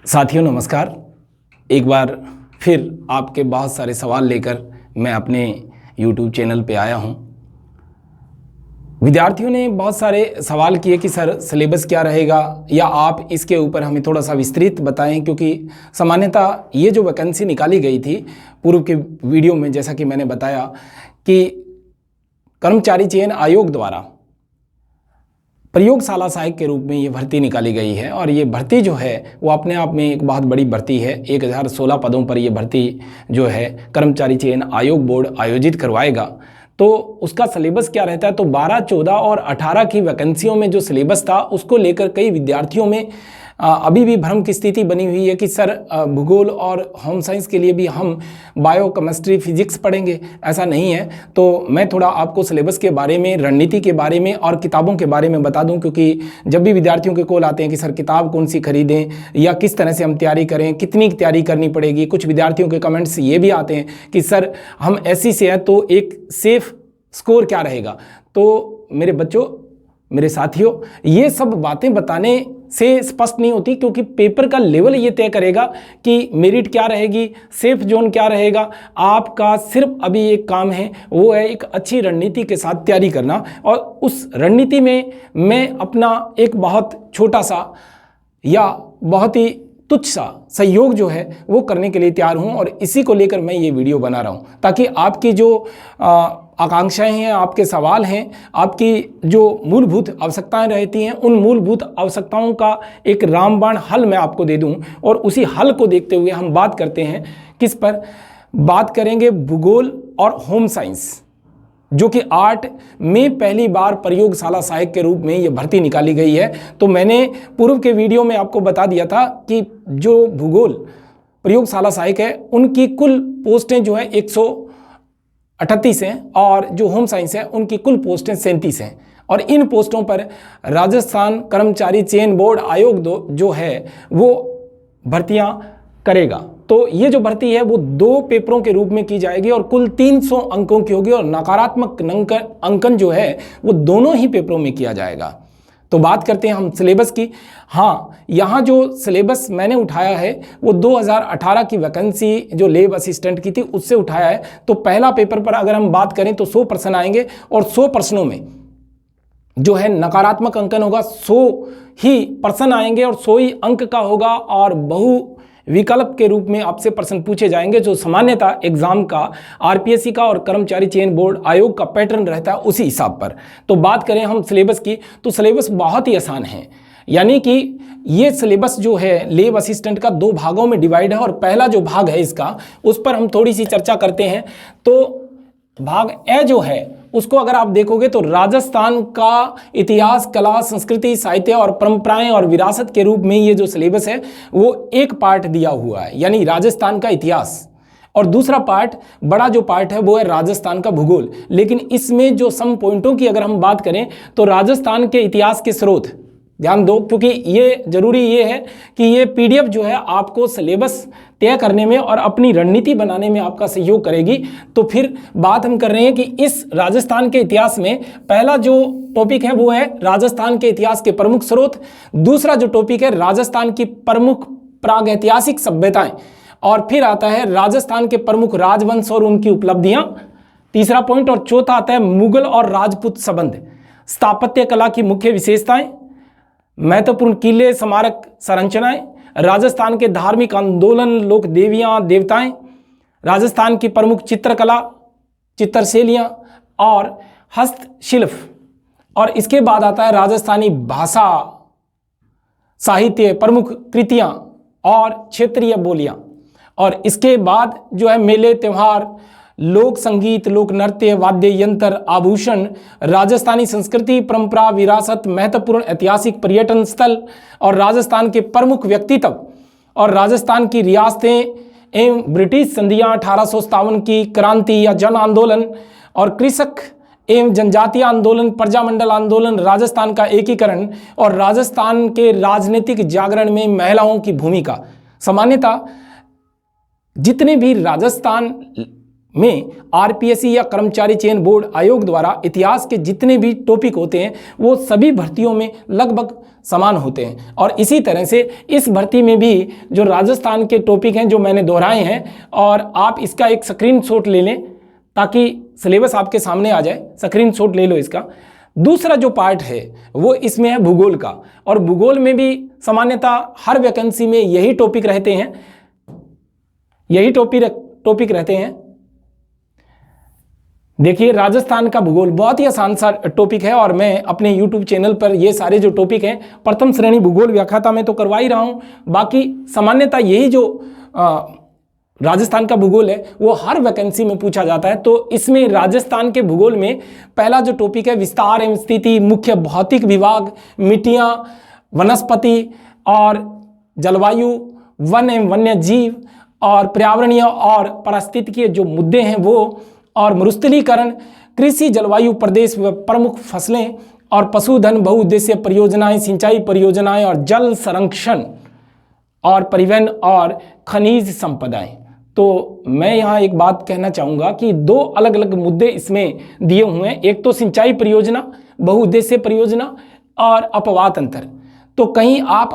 साथियों नमस्कार। एक बार फिर आपके बहुत सारे सवाल लेकर मैं अपने YouTube चैनल पे आया हूँ। विद्यार्थियों ने बहुत सारे सवाल किए कि सर सिलेबस क्या रहेगा, या आप इसके ऊपर हमें थोड़ा सा विस्तृत बताएं, क्योंकि सामान्यतः ये जो वैकेंसी निकाली गई थी पूर्व के वीडियो में, जैसा कि मैंने बताया कि कर्मचारी चयन आयोग द्वारा प्रयोगशाला सहायक के रूप में ये भर्ती निकाली गई है। और ये भर्ती जो है वो अपने आप में एक बहुत बड़ी भर्ती है। 1016 पदों पर ये भर्ती जो है कर्मचारी चयन आयोग बोर्ड आयोजित करवाएगा। तो उसका सिलेबस क्या रहता है, तो 12, 14 और 18 की वैकेंसियों में जो सिलेबस था उसको लेकर कई विद्यार्थियों में अभी भी भ्रम की स्थिति बनी हुई है कि सर भूगोल और होम साइंस के लिए भी हम बायो, केमिस्ट्री, फिजिक्स पढ़ेंगे। ऐसा नहीं है। तो मैं थोड़ा आपको सिलेबस के बारे में, रणनीति के बारे में और किताबों के बारे में बता दूं, क्योंकि जब भी विद्यार्थियों के कॉल आते हैं कि सर किताब कौन सी खरीदें या किस तरह से हम तैयारी करें, कितनी तैयारी करनी पड़ेगी, कुछ विद्यार्थियों के कमेंट्स ये भी आते हैं कि सर हम एससी से हैं तो एक सेफ स्कोर क्या रहेगा। तो मेरे बच्चों, मेरे साथियों, ये सब बातें बताने से स्पष्ट नहीं होती, क्योंकि पेपर का लेवल ये तय करेगा कि मेरिट क्या रहेगी, सेफ जोन क्या रहेगा। आपका सिर्फ अभी एक काम है, वो है एक अच्छी रणनीति के साथ तैयारी करना। और उस रणनीति में मैं अपना एक बहुत छोटा सा या बहुत ही तुच्छ सा सहयोग जो है वो करने के लिए तैयार हूं, और इसी को लेकर मैं ये वीडियो बना रहा हूं, ताकि आपकी जो आकांक्षाएं हैं, आपके सवाल हैं, आपकी जो मूलभूत आवश्यकताएं रहती हैं, उन मूलभूत आवश्यकताओं का एक रामबाण हल मैं आपको दे दूं। और उसी हल को देखते हुए हम बात करते हैं किस पर बात करेंगे, भूगोल और होम साइंस, जो कि 8 में पहली बार प्रयोगशाला सहायक के रूप में ये भर्ती निकाली गई है। तो मैंने पूर्व के वीडियो में आपको बता दिया था कि जो भूगोल प्रयोगशाला सहायक है उनकी कुल पोस्टें जो है 138 हैं, और जो होम साइंस है उनकी कुल पोस्टें 37 हैं। और इन पोस्टों पर राजस्थान कर्मचारी चयन बोर्ड आयोग जो है वो भर्तियां करेगा। तो ये जो भर्ती है वो 2 पेपरों के रूप में की जाएगी और कुल 300 अंकों की होगी, और नकारात्मक अंकन जो है वो दोनों ही पेपरों में किया जाएगा। तो बात करते हैं हम सिलेबस की। हाँ, यहाँ जो सिलेबस मैंने उठाया है वो 2018 की वैकेंसी जो लेब असिस्टेंट की थी उससे उठाया है। तो पहला पेपर पर अगर हम बात करें तो 100 प्रश्न आएंगे, और 100 प्रश्नों में जो है नकारात्मक अंकन होगा, 100 ही प्रश्न आएंगे और 100 ही अंक का होगा, और बहु विकल्प के रूप में आपसे प्रश्न पूछे जाएंगे, जो सामान्यतः एग्जाम का, आरपीएससी का और कर्मचारी चयन बोर्ड आयोग का पैटर्न रहता है उसी हिसाब पर। तो बात करें हम सिलेबस की, तो सिलेबस बहुत ही आसान है। यानी कि ये सिलेबस जो है लेब असिस्टेंट का 2 भागों में डिवाइड है, और पहला जो भाग है इसका उस पर हम थोड़ी सी चर्चा करते हैं। तो भाग ए जो है उसको अगर आप देखोगे तो राजस्थान का इतिहास, कला, संस्कृति, साहित्य और परंपराएं और विरासत के रूप में ये जो सिलेबस है वो एक पार्ट दिया हुआ है, यानी राजस्थान का इतिहास, और दूसरा पार्ट, बड़ा जो पार्ट है वो है राजस्थान का भूगोल। लेकिन इसमें जो सम पॉइंटों की अगर हम बात करें तो राजस्थान के इतिहास के स्रोत ध्यान दो, क्योंकि ये जरूरी ये है कि ये पीडीएफ जो है आपको सिलेबस तय करने में और अपनी रणनीति बनाने में आपका सहयोग करेगी। तो फिर बात हम कर रहे हैं कि इस राजस्थान के इतिहास में पहला जो टॉपिक है वो है राजस्थान के इतिहास के प्रमुख स्रोत, दूसरा जो टॉपिक है राजस्थान की प्रमुख प्रागैतिहासिक सभ्यताएं, और फिर आता है राजस्थान के प्रमुख राजवंश और उनकी उपलब्धियां, तीसरा पॉइंट, और चौथा आता है मुगल और राजपूत संबंध, स्थापत्य कला की मुख्य विशेषताएं, महत्वपूर्ण किले, स्मारक संरचनाएं, राजस्थान के धार्मिक आंदोलन, लोक देवियां, देवताएं, राजस्थान की प्रमुख चित्रकला, चित्रशैलियां और हस्तशिल्प, और इसके बाद आता है राजस्थानी भाषा, साहित्य, प्रमुख कृतियां और क्षेत्रीय बोलियां, और इसके बाद जो है मेले, त्योहार, लोक संगीत, लोक नृत्य, वाद्य यंत्र, आभूषण, राजस्थानी संस्कृति, परंपरा, विरासत, महत्वपूर्ण ऐतिहासिक पर्यटन स्थल, और राजस्थान के प्रमुख व्यक्तित्व, और राजस्थान की रियासतें एवं ब्रिटिश संधियां, 1857 की क्रांति या जन आंदोलन, और कृषक एवं जनजातीय आंदोलन, प्रजामंडल आंदोलन, राजस्थान का एकीकरण, और राजस्थान के राजनीतिक जागरण में महिलाओं की भूमिका। सामान्यतः जितने भी राजस्थान में आरपीएससी या कर्मचारी चयन बोर्ड आयोग द्वारा इतिहास के जितने भी टॉपिक होते हैं वो सभी भर्तियों में लगभग समान होते हैं। और इसी तरह से इस भर्ती में भी जो राजस्थान के टॉपिक हैं जो मैंने दोहराए हैं, और आप इसका एक स्क्रीनशॉट ले लें ताकि सिलेबस आपके सामने आ जाए। स्क्रीनशॉट ले लो इसका। दूसरा जो पार्ट है वो इसमें है भूगोल का, और भूगोल में भी सामान्यतः हर वैकेंसी में यही टॉपिक रहते हैं, यही टॉपिक रहते हैं। देखिए, राजस्थान का भूगोल बहुत ही आसान सा टॉपिक है, और मैं अपने YouTube चैनल पर ये सारे जो टॉपिक हैं प्रथम श्रेणी भूगोल व्याख्याता में तो करवा ही रहा हूँ। बाकी सामान्यतः यही जो राजस्थान का भूगोल है वो हर वैकेंसी में पूछा जाता है। तो इसमें राजस्थान के भूगोल में पहला जो टॉपिक है विस्तार एवं स्थिति, मुख्य भौतिक विभाग, मिट्टियाँ, वनस्पति और जलवायु, वन एवं वन्य जीव और पर्यावरणीय और पारिस्थितिकीय जो मुद्दे हैं वो, और मरुस्थलीकरण, कृषि, जलवायु प्रदेश व प्रमुख फसलें और पशुधन, बहुउद्देशीय परियोजनाएं, सिंचाई परियोजनाएं और जल संरक्षण और परिवहन और खनिज संपदाएं। तो मैं यहाँ एक बात कहना चाहूँगा कि दो अलग अलग मुद्दे इसमें दिए हुए हैं, एक तो सिंचाई परियोजना, बहुउद्देशीय परियोजना और अपवाद अंतर। तो कहीं आप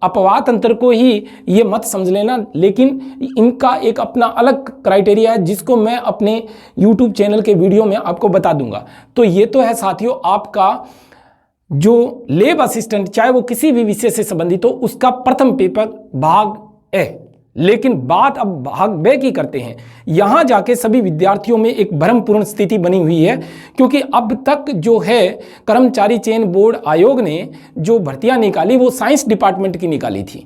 अपवाद अंतर को ही ये मत समझ लेना, लेकिन इनका एक अपना अलग क्राइटेरिया है जिसको मैं अपने YouTube चैनल के वीडियो में आपको बता दूंगा। तो ये तो है साथियों आपका जो लैब असिस्टेंट, चाहे वो किसी भी विषय से संबंधित हो, उसका प्रथम पेपर भाग ए। लेकिन बात अब भाग बे की करते हैं। यहाँ जाके सभी विद्यार्थियों में एक भ्रमपूर्ण स्थिति बनी हुई है, क्योंकि अब तक जो है कर्मचारी चयन बोर्ड आयोग ने जो भर्तियां निकाली वो साइंस डिपार्टमेंट की निकाली थी।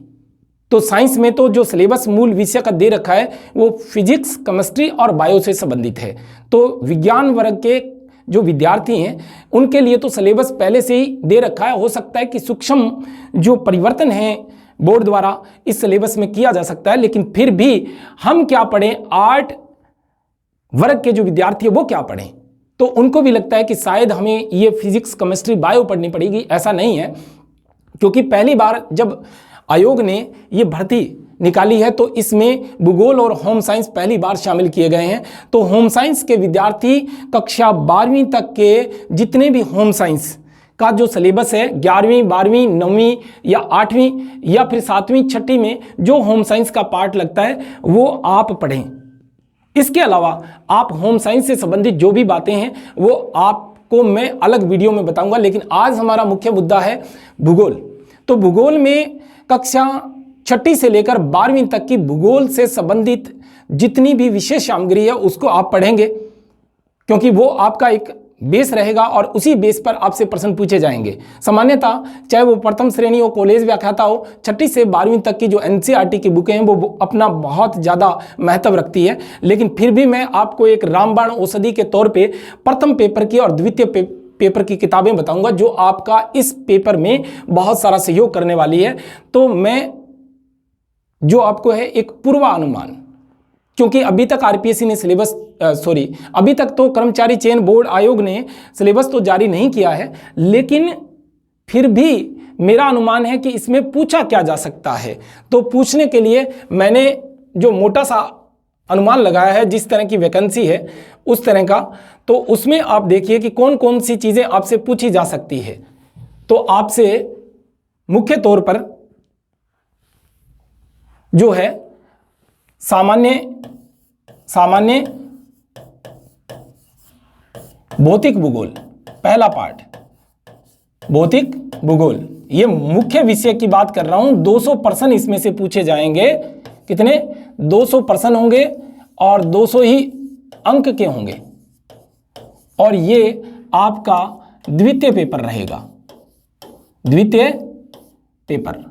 तो साइंस में तो जो सिलेबस मूल विषय का दे रखा है वो फिजिक्स, केमिस्ट्री और बायो से संबंधित है। तो विज्ञान वर्ग के जो विद्यार्थी हैं उनके लिए तो सिलेबस पहले से ही दे रखा है। हो सकता है कि सूक्ष्म जो परिवर्तन है बोर्ड द्वारा इस सिलेबस में किया जा सकता है, लेकिन फिर भी हम क्या पढ़ें, आर्ट वर्ग के जो विद्यार्थी है वो क्या पढ़ें। तो उनको भी लगता है कि शायद हमें ये फिजिक्स, केमिस्ट्री, बायो पढ़नी पड़ेगी। ऐसा नहीं है, क्योंकि पहली बार जब आयोग ने ये भर्ती निकाली है तो इसमें भूगोल और होम साइंस पहली बार शामिल किए गए हैं। तो होम साइंस के विद्यार्थी कक्षा 12वीं तक के जितने भी होम साइंस का जो सिलेबस है 11वीं, 12वीं, 9वीं या 8वीं या फिर 7वीं, 6ठी में जो होम साइंस का पार्ट लगता है वो आप पढ़ें। इसके अलावा आप होम साइंस से संबंधित जो भी बातें हैं वो आपको मैं अलग वीडियो में बताऊंगा, लेकिन आज हमारा मुख्य मुद्दा है भूगोल। तो भूगोल में कक्षा 6ठी से लेकर 12वीं तक की भूगोल से संबंधित जितनी भी विशेष सामग्री है उसको आप पढ़ेंगे, क्योंकि वो आपका एक बेस रहेगा और उसी बेस पर आपसे प्रश्न पूछे जाएंगे। सामान्यतः चाहे वो प्रथम श्रेणी हो, कॉलेज व्याख्याता हो, 6ठी से 12वीं तक की जो एनसीईआरटी की बुकें हैं वो अपना बहुत ज़्यादा महत्व रखती है। लेकिन फिर भी मैं आपको एक रामबाण औषधि के तौर पे प्रथम पेपर की और द्वितीय पेपर की किताबें बताऊंगा जो आपका इस पेपर में बहुत सारा सहयोग करने वाली है। तो मैं जो आपको है एक पूर्वानुमान, क्योंकि अभी तक आरपीएससी ने सिलेबस अभी तक तो कर्मचारी चयन बोर्ड आयोग ने सिलेबस तो जारी नहीं किया है, लेकिन फिर भी मेरा अनुमान है कि इसमें पूछा क्या जा सकता है। तो पूछने के लिए मैंने जो मोटा सा अनुमान लगाया है, जिस तरह की वैकेंसी है उस तरह का, तो उसमें आप देखिए कि कौन कौन सी चीज़ें आपसे पूछी जा सकती है। तो आपसे मुख्य तौर पर जो है सामान्य भौतिक भूगोल, पहला पार्ट भौतिक भूगोल, ये मुख्य विषय की बात कर रहा हूं। 200 प्रश्न इसमें से पूछे जाएंगे। कितने? 200 प्रश्न होंगे और 200 ही अंक के होंगे, और ये आपका द्वितीय पेपर रहेगा। द्वितीय पेपर,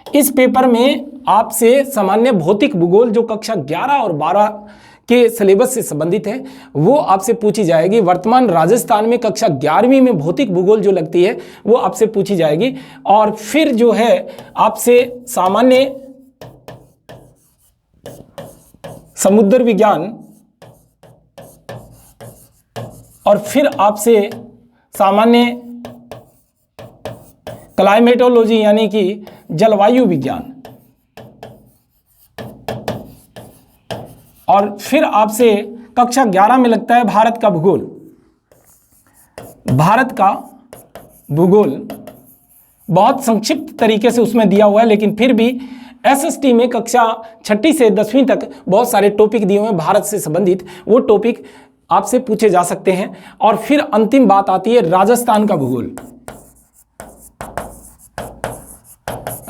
इस पेपर में आपसे सामान्य भौतिक भूगोल जो कक्षा 11 और 12 के सिलेबस से संबंधित है वो आपसे पूछी जाएगी। वर्तमान राजस्थान में कक्षा 11वीं में भौतिक भूगोल जो लगती है वो आपसे पूछी जाएगी। और फिर जो है आपसे सामान्य समुद्र विज्ञान, और फिर आपसे सामान्य क्लाइमेटोलॉजी यानी कि जलवायु विज्ञान, और फिर आपसे कक्षा 11 में लगता है भारत का भूगोल। भारत का भूगोल बहुत संक्षिप्त तरीके से उसमें दिया हुआ है, लेकिन फिर भी एसएसटी में कक्षा 6ठी से 10वीं तक बहुत सारे टॉपिक दिए हुए हैं भारत से संबंधित, वो टॉपिक आपसे पूछे जा सकते हैं। और फिर अंतिम बात आती है राजस्थान का भूगोल।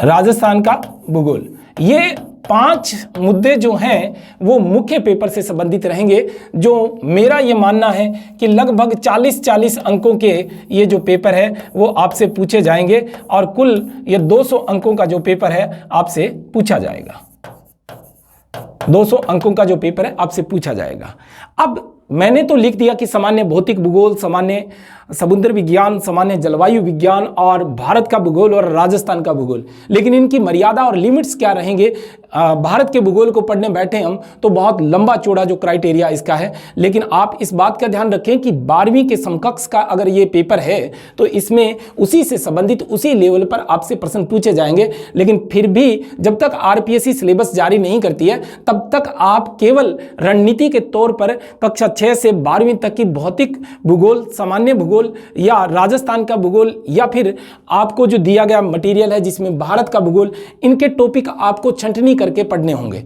राजस्थान का भूगोल, ये 5 मुद्दे जो हैं वो मुख्य पेपर से संबंधित रहेंगे, जो मेरा ये मानना है कि लगभग 40 अंकों के ये जो पेपर है वो आपसे पूछे जाएंगे और कुल ये 200 अंकों का जो पेपर है आपसे पूछा जाएगा। 200 अंकों का जो पेपर है आपसे पूछा जाएगा। अब मैंने तो लिख दिया कि सामान्य भौतिक भूगोल, सामान्य समुद्र विज्ञान, सामान्य जलवायु विज्ञान और भारत का भूगोल और राजस्थान का भूगोल, लेकिन इनकी मर्यादा और लिमिट्स क्या रहेंगे। भारत के भूगोल को पढ़ने बैठे हम तो बहुत लंबा चौड़ा जो क्राइटेरिया इसका है, लेकिन आप इस बात का ध्यान रखें कि 12वीं के समकक्ष का अगर ये पेपर है तो इसमें उसी से संबंधित उसी लेवल पर आपसे प्रश्न पूछे जाएंगे। लेकिन फिर भी जब तक आरपीएससी सिलेबस जारी नहीं करती है तब तक आप केवल रणनीति के तौर पर कक्षा 6 से 12वीं तक की भौतिक भूगोल, सामान्य भूगोल या राजस्थान का भूगोल या फिर आपको जो दिया गया मटेरियल है जिसमें भारत का भूगोल, इनके टॉपिक आपको छंटनी करके पढ़ने होंगे।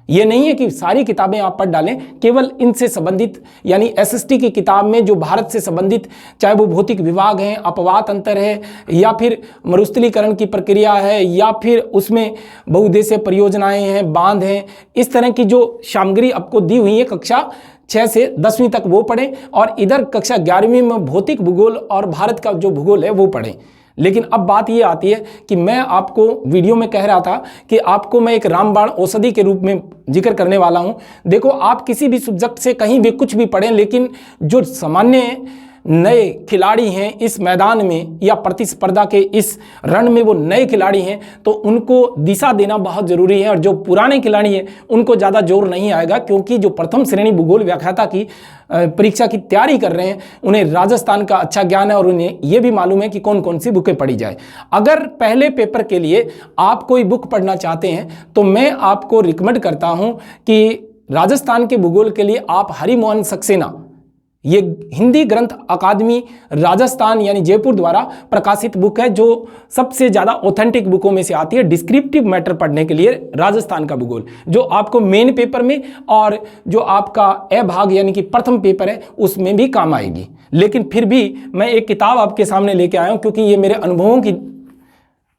ये नहीं है कि सारी किताबें आप पढ़ डालें, केवल इनसे संबंधित यानी एसएसटी की किताब में जो भारत से संबंधित, चाहे वो भौतिक विभाग हैं, अपवात अंतर है या फिर मरुस्थलीकरण की प्रक्रिया है या फिर उसमें बहुउद्देशीय परियोजनाएं हैं, बांध हैं, इस तरह की जो सामग्री आपको दी हुई है कक्षा 6 से 10वीं तक वो पढ़ें और इधर कक्षा 11वीं में भौतिक भूगोल और भारत का जो भूगोल है वो पढ़ें। लेकिन अब बात ये आती है कि मैं आपको वीडियो में कह रहा था कि आपको मैं एक रामबाण औषधि के रूप में जिक्र करने वाला हूं। देखो, आप किसी भी सब्जेक्ट से कहीं भी कुछ भी पढ़ें, लेकिन जो सामान्य नए खिलाड़ी हैं इस मैदान में या प्रतिस्पर्धा के इस रण में, वो नए खिलाड़ी हैं तो उनको दिशा देना बहुत ज़रूरी है। और जो पुराने खिलाड़ी हैं उनको ज़्यादा जोर नहीं आएगा, क्योंकि जो प्रथम श्रेणी भूगोल व्याख्याता की परीक्षा की तैयारी कर रहे हैं उन्हें राजस्थान का अच्छा ज्ञान है और उन्हें ये भी मालूम है कि कौन कौन सी बुकें पढ़ी जाए। अगर पहले पेपर के लिए आप कोई बुक पढ़ना चाहते हैं तो मैं आपको रिकमेंड करता हूँ कि राजस्थान के भूगोल के लिए आप हरिमोहन सक्सेना, ये हिंदी ग्रंथ अकादमी राजस्थान यानी जयपुर द्वारा प्रकाशित बुक है, जो सबसे ज़्यादा ऑथेंटिक बुकों में से आती है डिस्क्रिप्टिव मैटर पढ़ने के लिए। राजस्थान का भूगोल जो आपको मेन पेपर में और जो आपका ए भाग यानी कि प्रथम पेपर है उसमें भी काम आएगी। लेकिन फिर भी मैं एक किताब आपके सामने लेके आया हूँ, क्योंकि ये मेरे अनुभवों की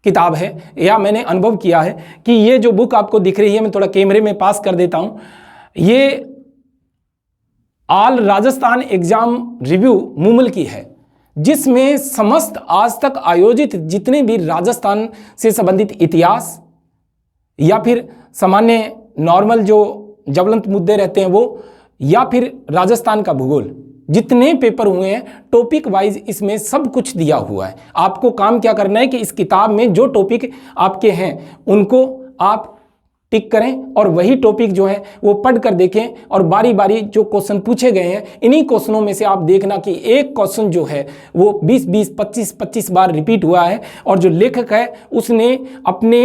किताब है या मैंने अनुभव किया है कि ये जो बुक आपको दिख रही है, मैं थोड़ा कैमरे में पास कर देता हूँ, ये all Rajasthan exam review Moomal की है, जिसमें समस्त आज तक आयोजित जितने भी राजस्थान से संबंधित इतिहास या फिर सामान्य नॉर्मल जो ज्वलंत मुद्दे रहते हैं वो, या फिर राजस्थान का भूगोल, जितने पेपर हुए हैं टॉपिक वाइज इसमें सब कुछ दिया हुआ है। आपको काम क्या करना है कि इस किताब में जो टॉपिक आपके हैं उनको आप टिक करें और वही टॉपिक जो है वो पढ़ कर देखें और बारी बारी जो क्वेश्चन पूछे गए हैं इन्हीं क्वेश्चनों में से आप देखना कि एक क्वेश्चन जो है वो 20-20, 25-25 बार रिपीट हुआ है और जो लेखक है उसने अपने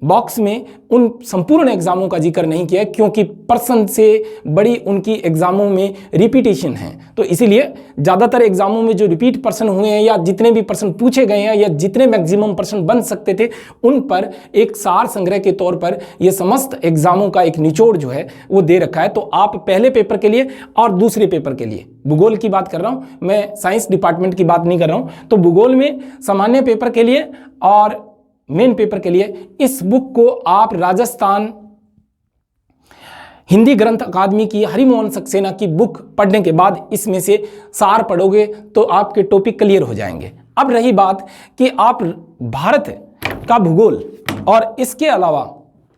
बॉक्स में उन संपूर्ण एग्जामों का जिक्र नहीं किया, क्योंकि प्रश्न से बड़ी उनकी एग्जामों में रिपीटेशन है। तो इसीलिए ज़्यादातर एग्जामों में जो रिपीट प्रश्न हुए हैं या जितने भी प्रश्न पूछे गए हैं या जितने मैक्सिमम प्रश्न बन सकते थे उन पर एक सार संग्रह के तौर पर ये समस्त एग्जामों का एक निचोड़ जो है वो दे रखा है। तो आप पहले पेपर के लिए और दूसरे पेपर के लिए, भूगोल की बात कर रहा हूँ मैं, साइंस डिपार्टमेंट की बात नहीं कर रहा हूँ, तो भूगोल में सामान्य पेपर के लिए और मेन पेपर के लिए इस बुक को आप राजस्थान हिंदी ग्रंथ अकादमी की हरिमोहन सक्सेना की बुक पढ़ने के बाद इसमें से सार पढ़ोगे तो आपके टॉपिक क्लियर हो जाएंगे। अब रही बात कि आप भारत का भूगोल और इसके अलावा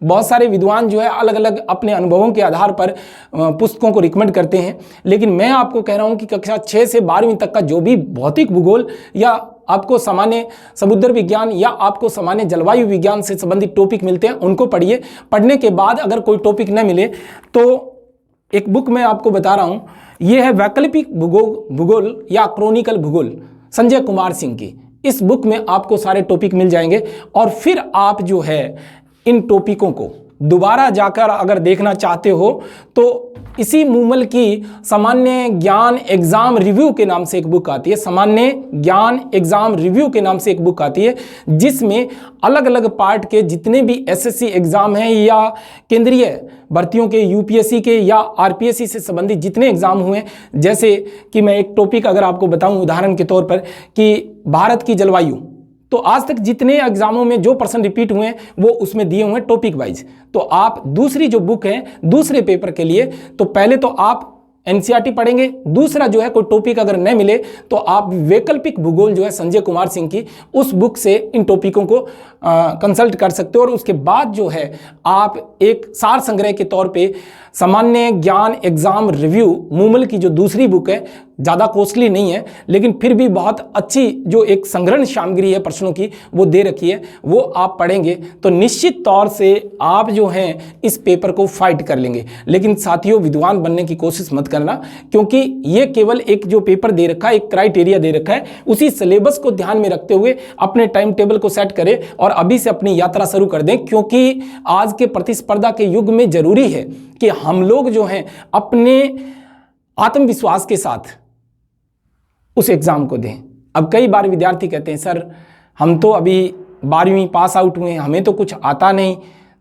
बहुत सारे विद्वान जो है अलग अलग अपने अनुभवों के आधार पर पुस्तकों को रिकमेंड करते हैं, लेकिन मैं आपको कह रहा हूं कि कक्षा 6 से 12वीं तक का जो भी भौतिक भूगोल या आपको सामान्य समुद्र विज्ञान या आपको सामान्य जलवायु विज्ञान से संबंधित टॉपिक मिलते हैं उनको पढ़िए। पढ़ने के बाद अगर कोई टॉपिक न मिले तो एक बुक मैं आपको बता रहा हूँ, ये है वैकल्पिक भूगोल या क्रॉनिकल भूगोल संजय कुमार सिंह की। इस बुक में आपको सारे टॉपिक मिल जाएंगे और फिर आप जो है इन टॉपिकों को दोबारा जाकर अगर देखना चाहते हो तो इसी मूमल की सामान्य ज्ञान एग्जाम रिव्यू के नाम से एक बुक आती है, सामान्य ज्ञान एग्जाम रिव्यू के नाम से एक बुक आती है, जिसमें अलग अलग पार्ट के जितने भी एसएससी एग्जाम हैं या केंद्रीय भर्तियों के, यूपीएससी के या आरपीएससी से संबंधित जितने एग्जाम हुए, जैसे कि मैं एक टॉपिक अगर आपको बताऊं उदाहरण के तौर पर कि भारत की जलवायु, तो आज तक जितने एग्जामों में जो प्रश्न रिपीट हुए हैं वो उसमें दिए हुए हैं टॉपिक वाइज। तो आप दूसरी जो बुक है दूसरे पेपर के लिए, तो पहले तो आप एनसीईआरटी पढ़ेंगे, दूसरा जो है कोई टॉपिक अगर नहीं मिले तो आप वैकल्पिक भूगोल जो है संजय कुमार सिंह की, उस बुक से इन टॉपिकों को कंसल्ट कर सकते हो। और उसके बाद जो है आप एक सार संग्रह के तौर पे सामान्य ज्ञान एग्जाम रिव्यू मूमल की जो दूसरी बुक है, ज़्यादा कॉस्टली नहीं है लेकिन फिर भी बहुत अच्छी जो एक संग्रहण सामग्री है प्रश्नों की वो दे रखी है, वो आप पढ़ेंगे तो निश्चित तौर से आप जो हैं इस पेपर को फाइट कर लेंगे। लेकिन साथियों, विद्वान बनने की कोशिश मत करना, क्योंकि ये केवल एक जो पेपर दे रखा है, एक क्राइटेरिया दे रखा है, उसी सिलेबस को ध्यान में रखते हुए अपने टाइम टेबल को सेट करें और अभी से अपनी यात्रा शुरू कर दें। क्योंकि आज के प्रतिस्पर्धा के युग में जरूरी है कि हम लोग जो हैं अपने आत्मविश्वास के साथ उस एग्जाम को दें। अब कई बार विद्यार्थी कहते हैं सर हम तो अभी 12वीं पास आउट हुए हैं, हमें तो कुछ आता नहीं।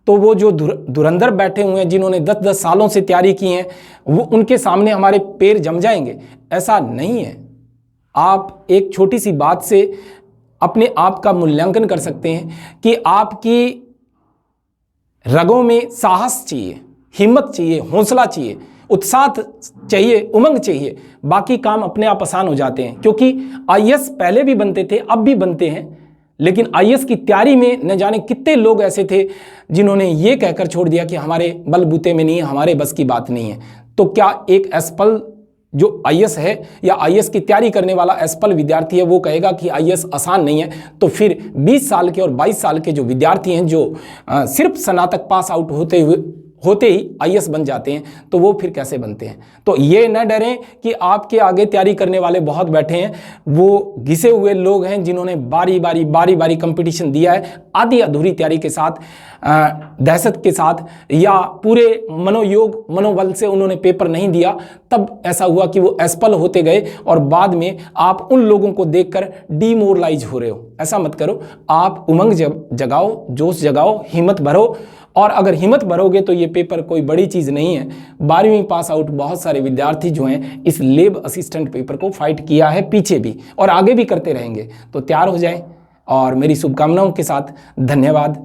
तो वो जो धुरंधर बैठे हुए हैं जिन्होंने 10-10 सालों से तैयारी की है, वो उनके सामने हमारे पैर जम जाएंगे, ऐसा नहीं है। आप एक छोटी सी बात से अपने आप का मूल्यांकन कर सकते हैं कि आपकी रगों में साहस चाहिए, हिम्मत चाहिए, हौसला चाहिए, उत्साह चाहिए, उमंग चाहिए, बाकी काम अपने आप आसान हो जाते हैं। क्योंकि आईएएस पहले भी बनते थे, अब भी बनते हैं, लेकिन आईएएस की तैयारी में न जाने कितने लोग ऐसे थे जिन्होंने ये कहकर छोड़ दिया कि हमारे बलबूते में नहीं है, हमारे बस की बात नहीं है। तो क्या एक एसपल जो आईएएस है या आईएएस की तैयारी करने वाला एसपल विद्यार्थी है वो कहेगा कि आईएएस आसान नहीं है? तो फिर 20 साल के और 22 साल के जो विद्यार्थी हैं जो सिर्फ स्नातक पास आउट होते ही आईएएस बन जाते हैं, तो वो फिर कैसे बनते हैं? तो ये न डरें कि आपके आगे तैयारी करने वाले बहुत बैठे हैं, वो घिसे हुए लोग हैं जिन्होंने बारी बारी कंपटीशन दिया है, आधी अधूरी तैयारी के साथ, दहशत के साथ या पूरे मनोयोग मनोबल से उन्होंने पेपर नहीं दिया, तब ऐसा हुआ कि वो एसपल होते गए और बाद में आप उन लोगों को देखकर डिमोरलाइज हो रहे हो। ऐसा मत करो, आप उमंग जगाओ, जोश जगाओ, हिम्मत भरो, और अगर हिम्मत भरोगे तो ये पेपर कोई बड़ी चीज़ नहीं है। 12वीं पास आउट बहुत सारे विद्यार्थी जो हैं इस लैब असिस्टेंट पेपर को फाइट किया है पीछे भी, और आगे भी करते रहेंगे। तो तैयार हो जाएं, और मेरी शुभकामनाओं के साथ धन्यवाद।